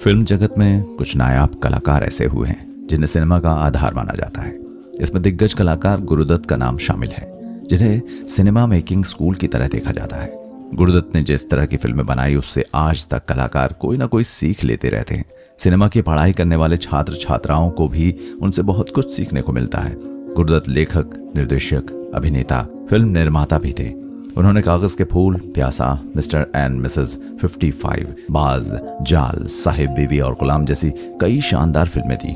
Film जगत में कुछ नायाब कलाकार ऐसे हुए हैं जिन्हें सिनेमा का आधार माना जाता है। इसमें दिग्गज कलाकार गुरुदत्त का नाम शामिल है, जिन्हें सिनेमा मेकिंग स्कूल की तरह देखा जाता है। गुरुदत्त ने जिस तरह की फिल्में बनाई उससे आज तक कलाकार कोई ना कोई सीख लेते रहते हैं। सिनेमा की पढ़ाई करने वाले छात्र छात्राओं को भी उनसे बहुत कुछ सीखने को मिलता है। गुरुदत्त लेखक, निर्देशक, अभिनेता, फिल्म निर्माता भी थे। उन्होंने कागज के फूल, प्यासा, मिस्टर एंड मिसेस 55, बाज, जाल, साहिब बीबी और गुलाम जैसी कई शानदार फिल्में दी।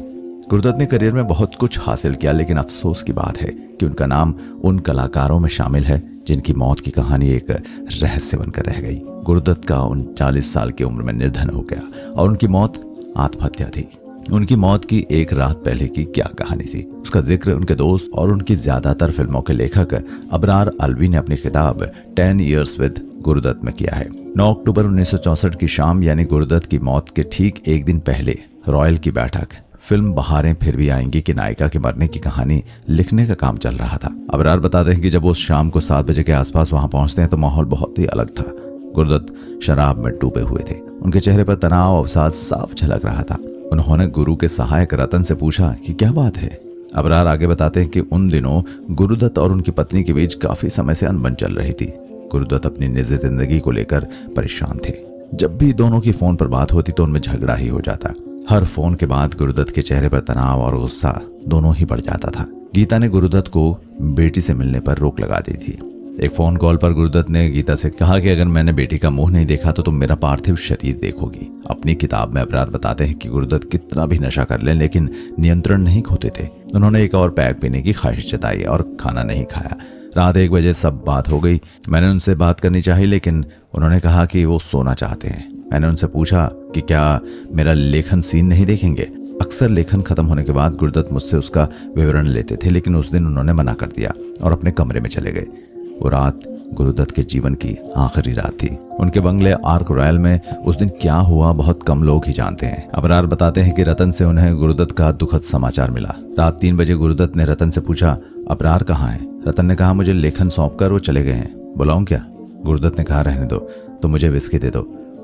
गुरुदत्त ने करियर में बहुत कुछ हासिल किया, लेकिन अफसोस की बात है कि उनका नाम उन कलाकारों में शामिल है जिनकी मौत की कहानी एक रहस्य बनकर रह गई। गुरुदत्त का 39 साल की उम्र में निधन हो गया और उनकी मौत आत्महत्या थी। उनकी मौत की एक रात पहले की क्या कहानी थी, उसका जिक्र उनके दोस्त और उनकी ज्यादातर फिल्मों के लेखक अबरार अलवी ने अपनी किताब 10 Years with गुरुदत्त में किया है। 9 अक्टूबर 1964 की शाम यानी गुरुदत्त की मौत के ठीक एक दिन पहले रॉयल की बैठक फिल्म बहारें फिर भी आएंगी की नायिका के मरने की कहानी लिखने का काम चल रहा था। अबरार बताते हैं कि जब वो शाम को 7 बजे के आसपास वहां पहुंचते हैं तो माहौल बहुत ही अलग था। गुरुदत्त शराब में डूबे हुए थे, उनके चेहरे पर तनाव अवसाद साफ झलक रहा था। उन्होंने गुरु के सहायक रतन से पूछा कि क्या बात है। अबरार आगे बताते हैं कि उन दिनों गुरुदत्त और उनकी पत्नी के बीच काफी समय से अनबन चल रही थी। गुरुदत्त अपनी निजी जिंदगी को लेकर परेशान थे। जब भी दोनों की फोन पर बात होती तो उनमें झगड़ा ही हो जाता। हर फोन के बाद गुरुदत्त के चेहरे पर तनाव और गुस्सा दोनों ही बढ़ जाता था। गीता ने गुरुदत्त को बेटी से मिलने पर रोक लगा दी थी। एक फोन कॉल पर गुरुदत्त ने गीता से कहा कि अगर मैंने बेटी का मुंह नहीं देखा तो तुम मेरा पार्थिव शरीर देखोगी। अपनी किताब में अबरार बताते हैं कि गुरुदत्त कितना भी नशा कर लें लेकिन नियंत्रण नहीं खोते थे। उन्होंने एक और पैक पीने की ख्वाहिश जताई और खाना नहीं खाया। रात 1 बजे सब बात हो गई। मैंने उनसे बात करनी चाहिए लेकिन उन्होंने कहा कि वो सोना चाहते हैं। मैंने उनसे पूछा कि क्या मेरा लेखन सीन नहीं देखेंगे। अक्सर लेखन खत्म होने के बाद गुरुदत्त मुझसे उसका विवरण लेते थे, लेकिन उस दिन उन्होंने मना कर दिया और अपने कमरे में चले गए। वो रात गुरुदत्त के जीवन की आखिरी रात थी। उनके बंगले आर्क रॉयल में उस दिन क्या हुआ बहुत कम लोग ही जानते हैं। अबरार बताते हैं कि रतन से उन्हें गुरुदत्त का दुखद समाचार मिला। रात 3 बजे गुरुदत्त ने रतन से पूछा, अबरार कहाँ है? रतन ने कहा, मुझे लेखन सौंप कर वो चले गए हैं। बुलाऊं क्या? गुरुदत्त ने कहा, रहने दो, तो मुझे विस्की दे दो।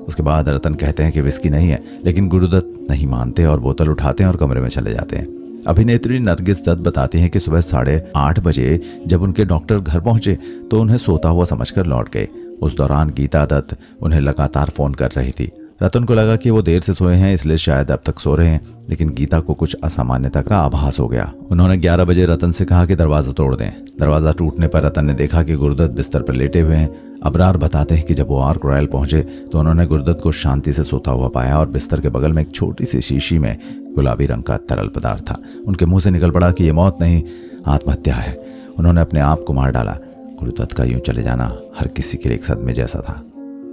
उसके बाद रतन कहते हैं कि विस्की नहीं है, लेकिन गुरुदत्त नहीं मानते और बोतल उठाते हैं और कमरे में चले जाते हैं। अभिनेत्री नरगिस दत्त बताती हैं कि सुबह 8:30 बजे जब उनके डॉक्टर घर पहुंचे तो उन्हें सोता हुआ समझकर लौट गए। उस दौरान गीता दत्त उन्हें लगातार फोन कर रही थी। रतन को लगा कि वो देर से सोए हैं इसलिए शायद अब तक सो रहे हैं, लेकिन गीता को कुछ असामान्यता का आभास हो गया। उन्होंने 11 बजे रतन से कहा कि दरवाजा तोड़ दें। दरवाजा टूटने पर रतन ने देखा कि गुरुदत्त बिस्तर पर लेटे हुए हैं। अबरार बताते हैं कि जब वो आर्क रॉयल पहुंचे तो उन्होंने गुरुदत्त को शांति से सोता हुआ पाया और बिस्तर के बगल में एक छोटी सी शीशी में गुलाबी रंग का तरल पदार्थ था। उनके मुंह से निकल पड़ा कि ये मौत नहीं, आत्महत्या है। उन्होंने अपने आप को मार डाला। गुरुदत्त का यूं चले जाना हर किसी के लिए एक सदमे जैसा था।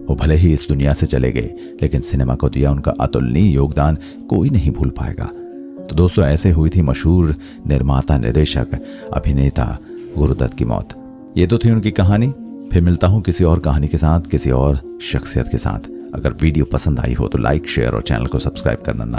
वो भले ही इस दुनिया से चले गए, लेकिन सिनेमा को दिया उनका अतुलनीय योगदान कोई नहीं भूल पाएगा। तो दोस्तों, ऐसे हुई थी मशहूर निर्माता, निर्देशक, अभिनेता गुरुदत्त की मौत। ये तो थी उनकी कहानी। फिर मिलता हूं किसी और कहानी के साथ, किसी और शख्सियत के साथ। अगर वीडियो पसंद आई हो तो लाइक, शेयर और चैनल को सब्सक्राइब करना ना